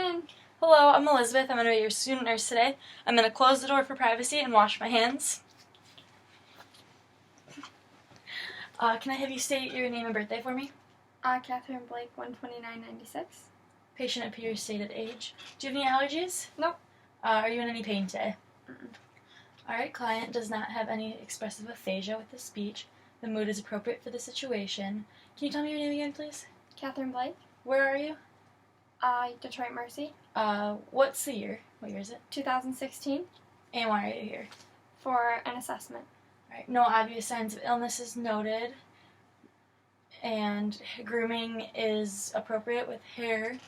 in. Hello, I'm Elizabeth. I'm going to be your student nurse today. I'm going to close the door for privacy and wash my hands. Can I have you state your name and birthday for me? Catherine Blake, 12996. Patient appears stated age. Do you have any allergies? Nope. Are you in any pain today? Mm-mm. Alright, client does not have any expressive aphasia with the speech. The mood is appropriate for the situation. Can you tell me your name again, please? Catherine Blake. Where are you? Detroit Mercy. What's the year? What year is it? 2016. And why are you here? For an assessment. Alright, no obvious signs of illness is noted. And grooming is appropriate with hair.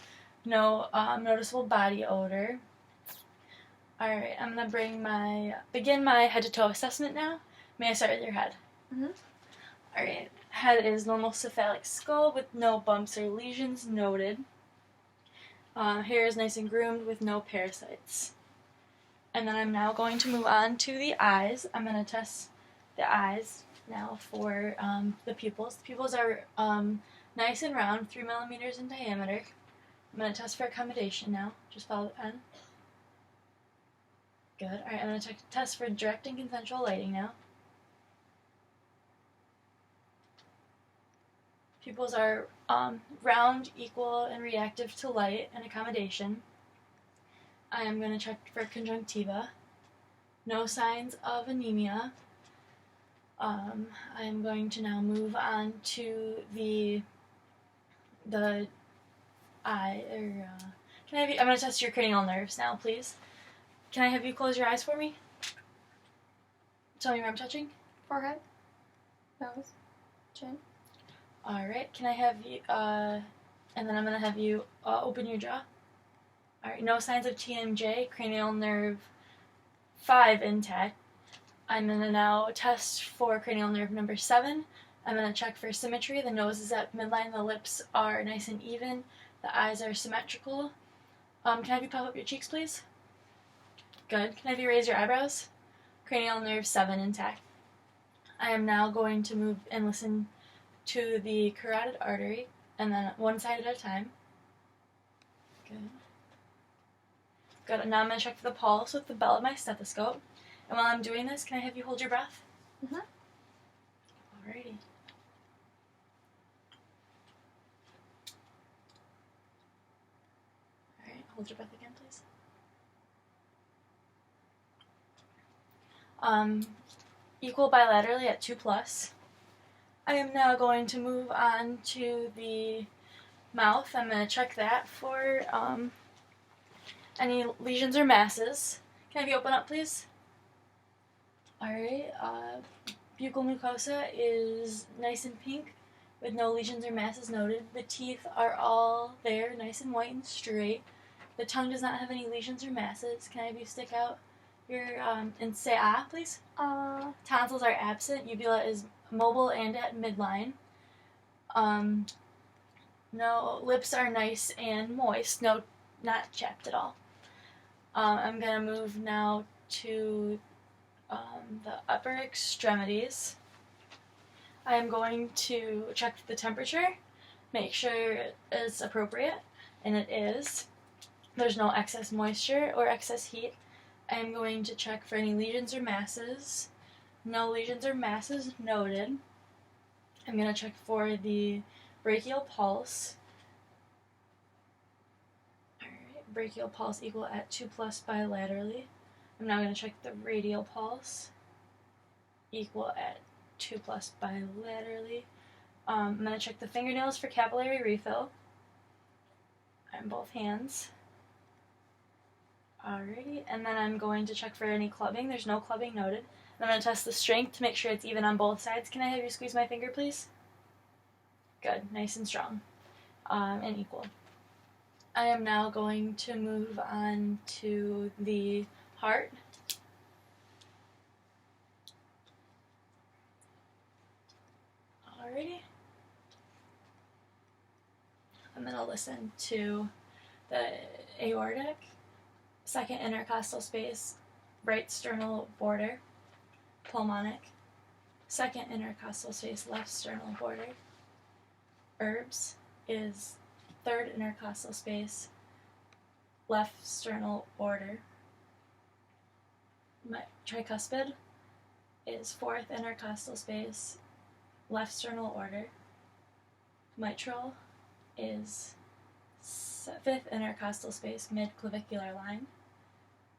No noticeable body odor. Alright, I'm going to begin my head to toe assessment now. May I start with your head? Mm-hmm. Alright, head is normal cephalic skull with no bumps or lesions noted. Hair is nice and groomed with no parasites. And then I'm now going to move on to the eyes. I'm going to test the eyes now for the pupils. The pupils are nice and round, 3 millimeters in diameter. I'm going to test for accommodation now. Just follow the pen. Good. Alright, I'm going to test for direct and consensual lighting now. Pupils are round, equal, and reactive to light and accommodation. I am going to check for conjunctiva. No signs of anemia. I am going to now move on to the eye. I'm going to test your cranial nerves now, please. Can I have you close your eyes for me? Tell me where I'm touching. Forehead. Nose. Chin. Alright, can I have you, and then I'm going to have you open your jaw. Alright, no signs of TMJ, cranial nerve 5 intact. I'm going to now test for cranial nerve number 7. I'm going to check for symmetry. The nose is at midline, the lips are nice and even, the eyes are symmetrical. Can I have you puff up your cheeks, please? Good. Can I have you raise your eyebrows? Cranial nerve 7 intact. I am now going to move and listen to the carotid artery, and then one side at a time. Good. Good. And now I'm going to check for the pulse with the bell of my stethoscope. And while I'm doing this, can I have you hold your breath? Mm-hmm. Alrighty. Alright, hold your breath again, please. Equal bilaterally at 2+. I am now going to move on to the mouth. I'm going to check that for any lesions or masses. Can I have you open up, please? Alright, buccal mucosa is nice and pink with no lesions or masses noted. The teeth are all there, nice and white and straight. The tongue does not have any lesions or masses. Can I have you stick out your, and say ah, please? Tonsils are absent. Uvula is mobile and at midline. No, lips are nice and moist. No, not chapped at all. I'm going to move now to the upper extremities. I am going to check the temperature, make sure it's appropriate, and it is. There's no excess moisture or excess heat. I am going to check for any lesions or masses. No lesions or masses noted. I'm going to check for the brachial pulse. Alright, brachial pulse equal at 2+ bilaterally. I'm now going to check the radial pulse equal at 2+ bilaterally. I'm going to check the fingernails for capillary refill on both hands. Alrighty, and then I'm going to check for any clubbing. There's no clubbing noted. I'm going to test the strength to make sure it's even on both sides. Can I have you squeeze my finger, please? Good, nice and strong, and equal. I am now going to move on to the heart. Alrighty. I'm going to listen to the aortic, second intercostal space, right sternal border, pulmonic, second intercostal space, left sternal border. Herbs is third intercostal space, left sternal order. My tricuspid is 4th intercostal space, left sternal order. Mitral is 5th intercostal space, mid-clavicular line.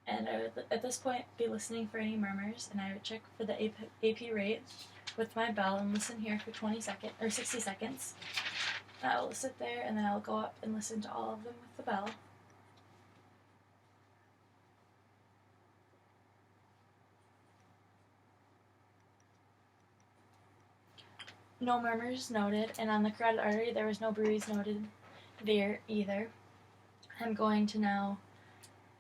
And I would, at this point, be listening for any murmurs, and I would check for the AP rate with my bell and listen here for 60 seconds. And I will sit there, and then I'll go up and listen to all of them with the bell. No murmurs noted, and on the carotid artery there was no bruise noted there either. I'm going to now,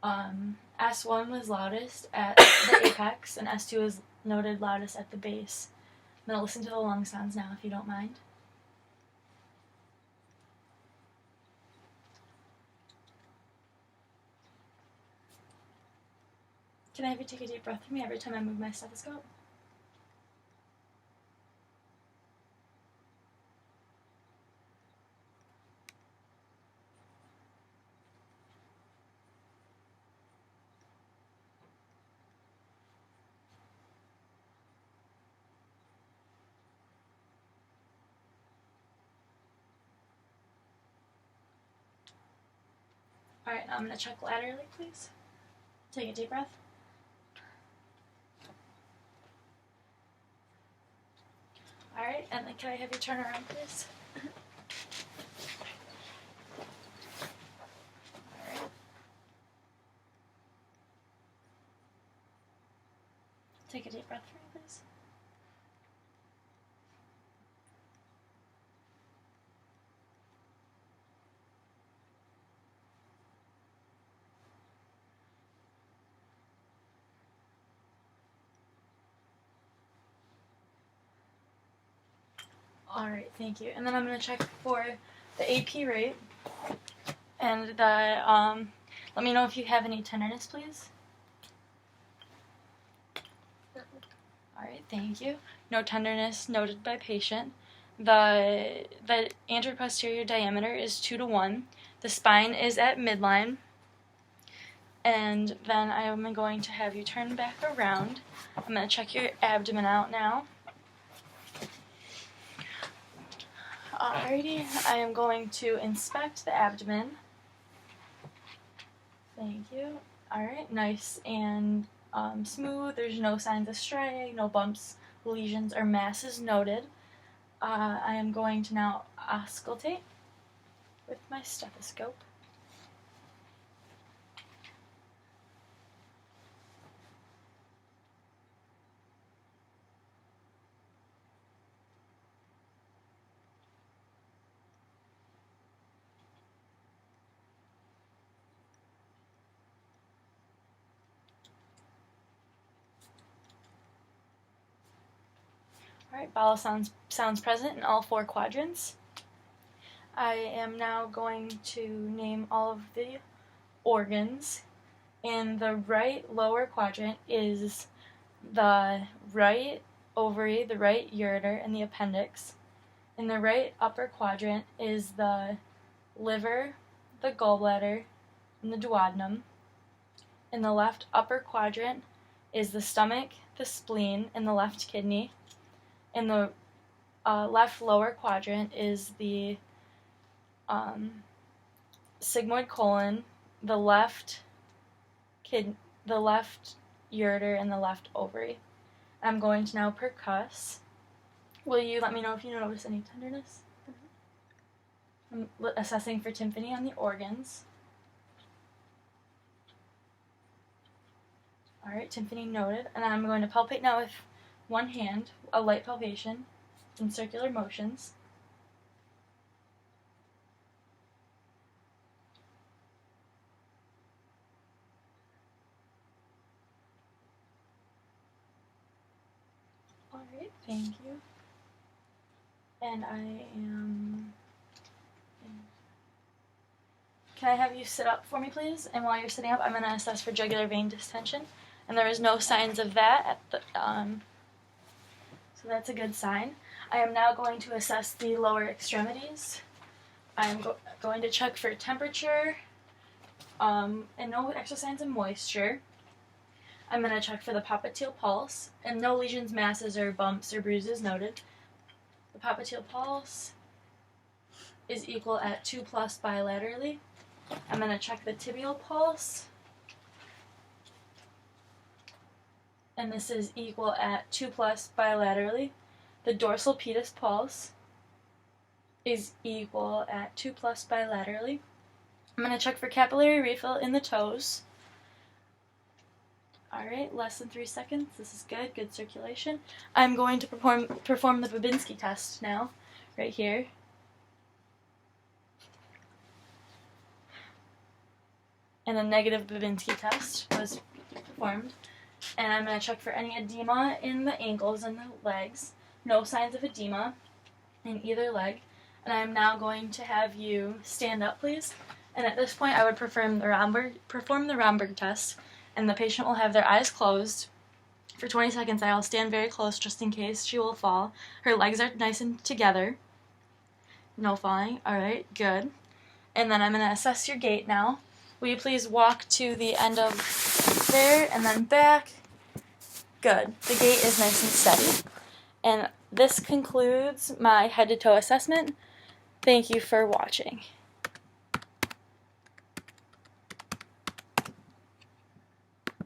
S1 was loudest at the apex, and S2 was noted loudest at the base. I'm going to listen to the lung sounds now, if you don't mind. Can I have you take a deep breath with me every time I move my stethoscope? Alright, now I'm going to check laterally, please. Take a deep breath. Alright, and then can I have you turn around, please? Alright. Take a deep breath for me, please. Alright, thank you. And then I'm going to check for the AP rate. And the, let me know if you have any tenderness, please. Alright, thank you. No tenderness noted by patient. The anteroposterior diameter is 2:1. The spine is at midline. And then I am going to have you turn back around. I'm going to check your abdomen out now. Alrighty, I am going to inspect the abdomen. Thank you. Alright, nice and smooth. There's no signs of striae, no bumps, lesions, or masses noted. I am going to now auscultate with my stethoscope. Alright, bowel sounds present in all 4 quadrants. I am now going to name all of the organs. In the right lower quadrant is the right ovary, the right ureter, and the appendix. In the right upper quadrant is the liver, the gallbladder, and the duodenum. In the left upper quadrant is the stomach, the spleen, and the left kidney. In the left lower quadrant is the sigmoid colon, the left ureter, and the left ovary. I'm going to now percuss. Will you let me know if you notice any tenderness? I'm assessing for tympany on the organs. Alright, tympany noted. And I'm going to palpate now with one hand, a light palpation, in circular motions. Alright, thank you. And I am... Can I have you sit up for me, please? And while you're sitting up, I'm going to assess for jugular vein distension. And there is no signs of that at the... So that's a good sign. I am now going to assess the lower extremities. I am going to check for temperature and no extra signs of moisture. I'm going to check for the popliteal pulse, and no lesions, masses, or bumps or bruises noted. The popliteal pulse is equal at 2+ bilaterally. I'm going to check the tibial pulse, and this is equal at 2+ bilaterally. The dorsal pedis pulse is equal at 2+ bilaterally. I'm going to check for capillary refill in the toes. Alright, less than 3 seconds. This is good, good circulation. I'm going to perform the Babinski test now, right here. And a negative Babinski test was performed. And I'm going to check for any edema in the ankles and the legs. No signs of edema in either leg. And I'm now going to have you stand up, please. And at this point, I would perform the Romberg test. And the patient will have their eyes closed. For 20 seconds, I will stand very close just in case she will fall. Her legs are nice and together. No falling. Alright, good. And then I'm going to assess your gait now. Will you please walk to the end of there and then back? Good. The gait is nice and steady. And this concludes my head-to-toe assessment. Thank you for watching.